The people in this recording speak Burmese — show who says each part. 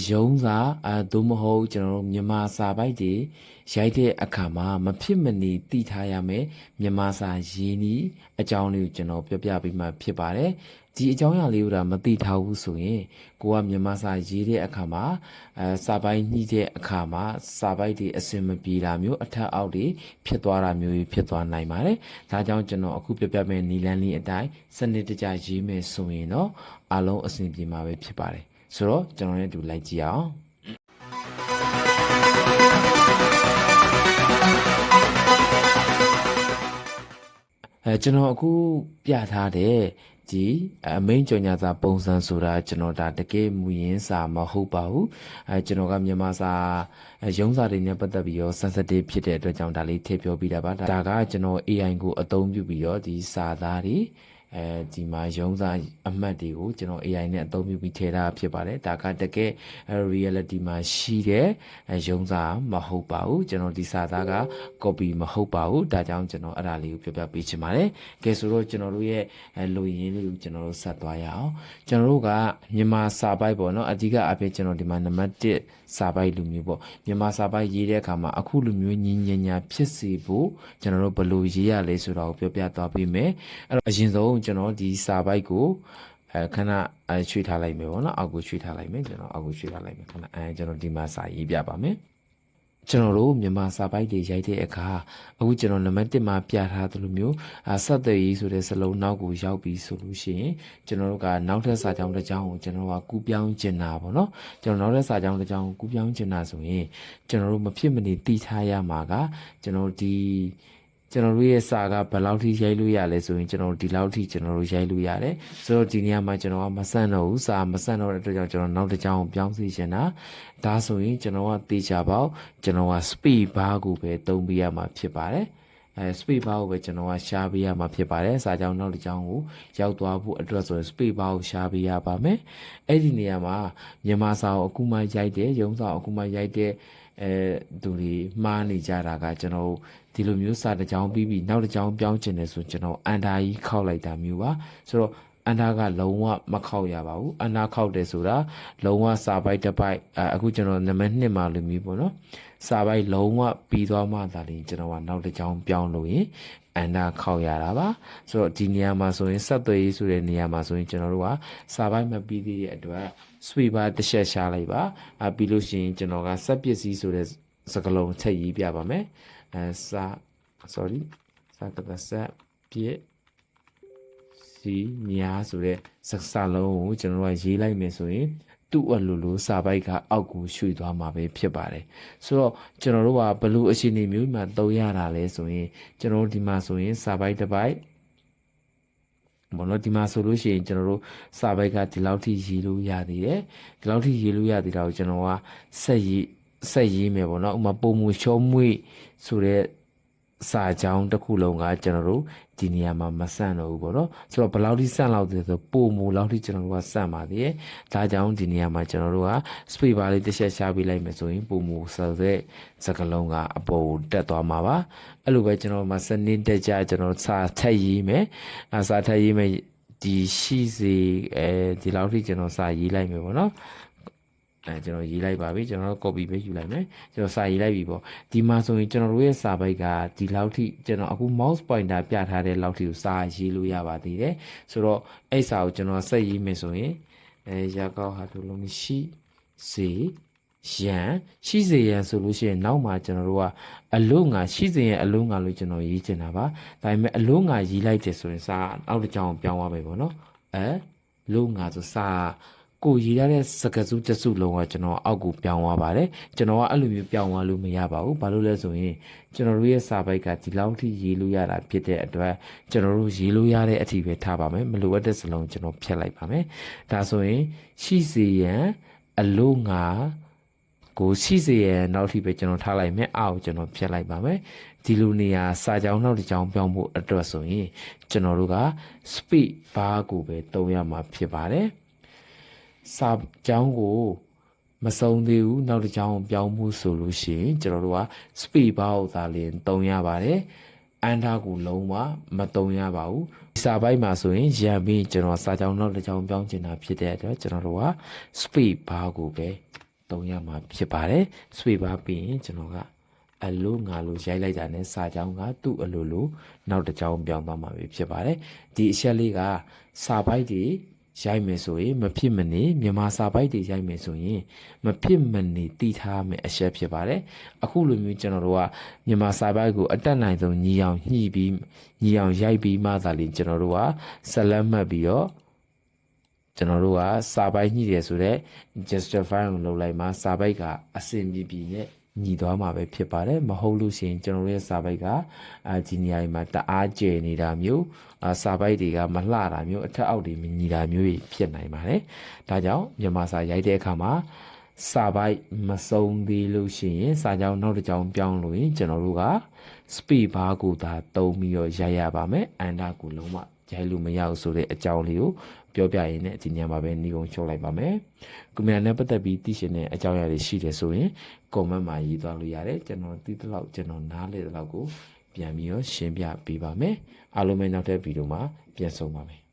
Speaker 1: ရုံးစာသို့မဟုတ်ကျွန်တော်တို့မြန်မာစာပိုက်တွေရိုက်တဲ့အခါမှာမဖြစ်မနေသိထားရမယ်မြန်မာစာရင်းဤအကြောင်းလေးကိုကျွန်တော်ပြောပြပေးမှဖြစ်ပါတယ်ဒီအကြောင်းအရာလေးကိုဒါမသိထားဘူးဆိုရင်ကိုကမြန်မာစာရေးတဲ့အခါမှာစာပိုက်ညှိတဲ့အခါမှာစာပိုက်တွေအစင်မပြေတာမျိုးအထက်အောက်တွေဖြစ်သွားတာမျိုးဖြစ်သွားနိုင်ပါတယ်ဒါကြောင့်ကျွန်တော်အခုပြပြမယ့်နီလန်းလေးအတိုင်းစနစ်တကျရေးမယ်ဆိုရင်တော့အလုံးအစင်ပြေမှာပဲဖြစ်ပါတယ်ဆိုတော့ကျွန်တော်လည်းတူလိုက်ကြည့်အောင်ကျွန်တော်အခုပြထားတဲ့ဒီအမိန့်ကြော်ညာစာပုံစံဆိုတာကျွန်တော်ဒါတကယ်မူရင်းစာမဟုတ်ပါဘူးကျွန်တော်ကမြန်မာစာရုံးစာတွေနဲ့ပတ်သက်ပြီးတော့ sensitive ဖြစ်တဲ့အတွက်ကြောင့်ဒါလေးထည့်ပြောပြတာပါဒါကကျွန်တော် AI ကိုအသုံးပြုပြီးတော့ဒီစာသားတွေဒီမှာရုံးစာအမှတ်တွေကိုကျွန်တော် AI နဲ့အသုံးပြုပြီးထည့်ထားဖြစ်ပါတယ်ဒါကတကယ် reality မှာရှိတဲ့ရုံးစာမဟုတ်ပါဘူးကျွန်တော်ဒီစာသားက copy မဟုတ်ပါဘူးဒါကြောင့်ကျွန်တော်အဲ့ဒါလေးကိုပြောပြပေးချင်ပါတယ်ကဲဆိုတော့ကျွန်တော်တို့ရဲ့လိုရင်းလေးကိုကျွန်တော်တို့ဆက်သွားရအောင်ကျွန်တော်တို့ကမြန်မာစာပိုက်ပေါ့နော်အဓိကအဖြစ်ကျွန်တော်ဒီမှာနံပါတ်1စာပိုက်လူမျိုးပေါ့မြန်မာစာပိုက်ရေးတဲ့အခါမှာအခုလူမျိုးညီညာဖြစ်စေဖို့ကျွန်တော်တို့ဘယ်လိုရေးရလဲဆိုတာကိုပြောပြသွားပေးမယ်အဲ့တော့အရင်ဆုံးကျွန်တော်ဒီစာပိုက်ကိုခဏရွှေ့ထားလိုက်မယ်ပေါ့နော်အောက်ကိုရွှေ့ထားလိုက်မယ်ကျွန်တော်အောက်ကိုရွှေ့ထားလိုက်မယ်ခဏကျွန်တော်ဒီမှာစာရေးပြပါမယ်ကျွန်တော်တို့မြန်မာစာပိုက်တွေရိုက်တဲ့အခါအခုကျွန်တော်နံပါတ်1မှာပြထားသလိုမျိုးဆက်သွယ်ရေးဆိုတဲ့စလုံးနောက်ကိုရောက်ပြီဆိုလို့ရှိရင်ကျွန်တော်တို့ကနောက်ထပ်စာကြောင်းတစ်ကြောင်းကိုကျွန်တော်ကကူးပြောင်းကျင်တာပေါ့နော်ကျွန်တော်နောက်ထပ်စာကြောင်းတစ်ကြောင်းကိုကူးပြောင်းကျင်တာဆိုရင်ကျွန်တော်တို့မဖြစ်မနေသိထားရမှာကကျွန်တော်ကျွန်တော်တို့ရဲ့စာကဘယ်လောက်ထိရိုက်လို့ရလဲဆိုရင်ကျွန်တော်ဒီလောက်ထိကျွန်တော်တို့ရိုက်လို့ရတယ်ဆိုတော့ဒီနေရာမှာကျွန်တော်ကမဆန့်တော့ဘူးစာမဆန့်တော့တဲ့အတွက်ကြောင့်ကျွန်တော်နောက်တစ်ကြောင်းကိုပြောင်းစီချင်တာဒါဆိုရင်ကျွန်တော်ကတေချာပေါက်ကျွန်တော်က speed bar ကိုပဲသုံးပေးရမှာဖြစ်ပါတယ်speed bar ကိုပဲကျွန်တော်ကရှားပေးရမှာဖြစ်ပါတယ်စာကြောင်းနောက်တစ်ကြောင်းကိုရောက်သွားဖို့အတွက်ဆိုရင် speed bar ကိုရှားပေးရပါမယ်အဲ့ဒီနေရာမှာမြန်မာစာကိုအခုမှရိုက်တယ်ရုံးစာကိုအခုမှရိုက်တဲ့သူတွေမှားနေကြတာကကျွန်တော်ဒီလိုမျိုးစာတစ်ကြောင်းပြီးနောက်တစ်ကြောင်းပြောင်းကျင်တယ်ဆိုကျွန်တော်အန်တာကြီးခောက်လိုက်တာမျိုးပါဆိုတော့အန်တာကလုံးဝမခောက်ရပါဘူးအန်တာခောက်တယ်ဆိုတာလုံးဝစာပိုက်တစ်ပိုက်အခုကျွန်တော်နံပါတ်2မှာလိုမျိုးပေါ့နော်စာပိုက်လုံးဝပြီးသွားမှသာလျှင်ကျွန်တော်ကနောက်တစ်ကြောင်းပြောင်းလို့ရင်အန်တာခောက်ရတာပါဆိုတော့ဒီနေရာမှာဆိုရင်ဆက်သွယ်ရေးဆိုတဲ့နေရာမှာဆိုရင်ကျွန်တော်တို့ကစာပိုက်မပြီးသေးတဲ့အတွက် sweep bar တစ်ချက်ရှားလိုက်ပါပြီးလို့ရှိရင်ကျွန်တော်ကစက်ပစ္စည်းဆိုတဲ့စကားလုံးထည့်ရေးပြပါမယ်စာကတဆက်ပြည့်စီညာဆိုတဲ့စာလုံးကိုကျွန်တော်တို့ရေးလိုက်မယ်ဆိုရင်သူ့အလိုလိုစာပိုက်ကအောက်ကိုရွှေ့သွားမှာပဲဖြစ်ပါတယ်ဆိုတော့ကျွန်တော်တို့ကဘလို့အခြေအနေမျိုးမှာသုံးရတာလဲဆိုရင်ကျွန်တော်တို့ဒီမှာဆိုရင်စာပိုက်တစ်ပိုက်ဘောလို့ဒီမှာဆိုလို့ရှိရင်ကျွန်တော်တို့စာပိုက်ကဒီလောက်ထိရေးလို့ရသေးတယ်ဒီလောက်ထိရေးလို့ရသေးတာကိုကျွန်တော်ကဆက်ရေးမယ်ပေါ့နော်ဥပမာပုံမူချောမွေ့ဆိုတဲ့စာကြောင်းတစ်ခုလုံးကကျွန်တော်တို့ဒီနေရာမှာမဆန့်တော့ဘူးပေါ့နော်ဆိုတော့ဘယ်လောက်ထိဆန့်လောက်သေးဆိုပုံမူလောက်ထိကျွန်တော်တို့ကဆန့်ပါသေးတယ်ဒါကြောင့်ဒီနေရာမှာကျွန်တော်တို့က space bar လေးတစ်ချက်ရှားပေးလိုက်မယ်ဆိုရင်ပုံမူဆိုတဲ့စကားလုံးကအပေါ်ကိုတက်သွားမှာပါအဲ့လိုပဲကျွန်တော်မှာစနစ်တက်ကြကျွန်တော်စာထပ်ရေးမယ်စာထပ်ရေးမယ်ဒီရှိစေဒီလောက်ထိကျွန်တော်စာရေးလိုက်မယ်ပေါ့နော်ကျွန်တော်ရေးလိုက်ပါပြီကျွန်တော် copy ပဲယူလိုက်မယ်ကျွန်တော်စာရေးလိုက်ပြီပေါ့ဒီမှာဆိုရင်ကျွန်တော်တို့ရဲ့စာပိုက်ကဒီလောက်ထိကျွန်တော်အခု mouse pointer ပြထားတဲ့လောက်ထိကိုစာရေးလို့ရပါသေးတယ်ဆိုတော့အဲ့စာကိုကျွန်တော်ဆက်ရေးမယ်ဆိုရင်ရကောက်ဟာတို့လုံးရှိစေရန်ရှိစေရန်ဆိုလို့ရှိရင်နောက်မှာကျွန်တော်တို့ကအလုံးငါရှိစေရန်အလုံးငါလို့ကျွန်တော်ရေးချင်တာပါဒါပေမဲ့အလုံးငါရေးလိုက်တယ်ဆိုရင်စာအောက်တစ်ကြောင်းပြောင်းသွားမယ်ပေါ့နော်လုံးငါဆိုစာကိုရေးရတဲ့စကားစုတစုလုံးကကျွန်တော်အောက်ကိုပြောင်းသွားပါတယ်ကျွန်တော်ကအဲ့လိုမျိုးပြောင်းသွားလို့မရပါဘူးဘာလို့လဲဆိုရင်ကျွန်တော်တို့ရဲ့စာပိုက်ကဒီလောက်ထိရေးလို့ရတာဖြစ်တဲ့အတွက်ကျွန်တော်တို့ရေးလို့ရတဲ့အထိပဲထားပါမယ်မလိုအပ်တဲ့စလုံးကျွန်တော်ဖျက်လိုက်ပါမယ်ဒါဆိုရင်ရှိစေရန်အလို့ငါကိုရှိစေရန်နောက်ထိပဲကျွန်တော်ထားလိုက်မယ်အောက်ကျွန်တော်ဖျက်လိုက်ပါမယ်ဒီလိုနေရာစာကြောင်းနောက်တစ်ကြောင်းပြောင်းဖို့အတွက်ဆိုရင်ကျွန်တော်တို့က speed bar ကိုပဲသုံးရမှာဖြစ်ပါတယ်စာကြောင်းကိုမဆုံးသေးဘူးနောက်တစ်ကြောင်းပြောင်းမှုဆိုလို့ရှိရင်ကျွန်တော်တို့က speed bar ကိုသာလျှင်သုံးရပါတယ်အန်တာကိုလုံးဝမသုံးရပါဘူးစာပိုင်းမှာဆိုရင်ရံပြီးကျွန်တော်စာကြောင်းနောက်တစ်ကြောင်းပြောင်းချင်တာဖြစ်တဲ့အတွက်ကျွန်တော်တို့က speed bar ကိုပဲ သုံးရမှာဖြစ်ပါတယ်ဆွေပါပြီးရင်ကျွန်တော်ကအလိုငါလိုရိုက်လိုက်တာနဲ့စာကြောင်းကသူ့အလိုလိုနောက်တစ်ကြောင်းပြောင်းသွားမှာပဲဖြစ်ပါတယ်ဒီအချက်လေးကစာပိုက်တွေရိုက်မယ်ဆိုရင်မဖြစ်မနေမြန်မာစာပိုက်တွေရိုက်မယ်ဆိုရင်မဖြစ်မနေတည်ထားမယ်အချက်ဖြစ်ပါတယ်အခုလိုမျိုးကျွန်တော်တို့ကမြန်မာစာပိုက်ကိုအတက်နိုင်ဆုံးညီအောင်ညှိပြီးညီအောင်ရိုက်ပြီးမှသာလျှင်ကျွန်တော်တို့ကဆက်လက်မှတ်ပြီးတော့ကျွန်တော်တို့ကစာပိုက်ညှိတယ်ဆိုတော့ justify ကိုလုပ်လိုက်မှစာပိုက်ကအစင်ပြပြနဲ့ညီသွားမှာပဲဖြစ်ပါတယ်မဟုတ်လို့ရှိရင်ကျွန်တော်ရဲ့စာပိုက်ကဒီနေရာမှာတအားကျယ်နေတာမျိုးစာပိုက်တွေကမလှတာမျိုးအထက်အောက်တွေမညီတာမျိုးဖြစ်နိုင်ပါတယ်ဒါကြောင့်မြန်မာစာရိုက်တဲ့အခါမှာစာပိုက်မစုံသေးလို့ရှိရင်စာကြောင်းနောက်တစ်ကြောင်းပြောင်းလို့ရင်ကျွန်တော်တို့က speed bar ကိုသာသုံးပြီးတော့ရိုက်ရပါမယ်အန်ဒါကိုလုံးဝရိုက်လို့မရဘူးဆိုတဲ့အကြောင်းလေးကိုပြောပြရင်းနဲ့ဒီညမှာပဲညီကုန်းချုပ်လိုက်ပါမယ်ကွန်ပျူတာနဲ့ပတ်သက်ပြီးသိရှင်တဲ့အကြောင်းအရာတွေရှိတယ်ဆိုရင် comment မှာရေးသွားလို့ရတယ်ကျွန်တော်သိသလောက်ကျွန်တော်နားလေသလောက်ကိုပြန်ပြီးတော့ရှင်းပြပေးပါမယ်အားလုံးပဲနောက်တဲ့ဗီဒီယိုမှာပြန်ဆုံပါမယ်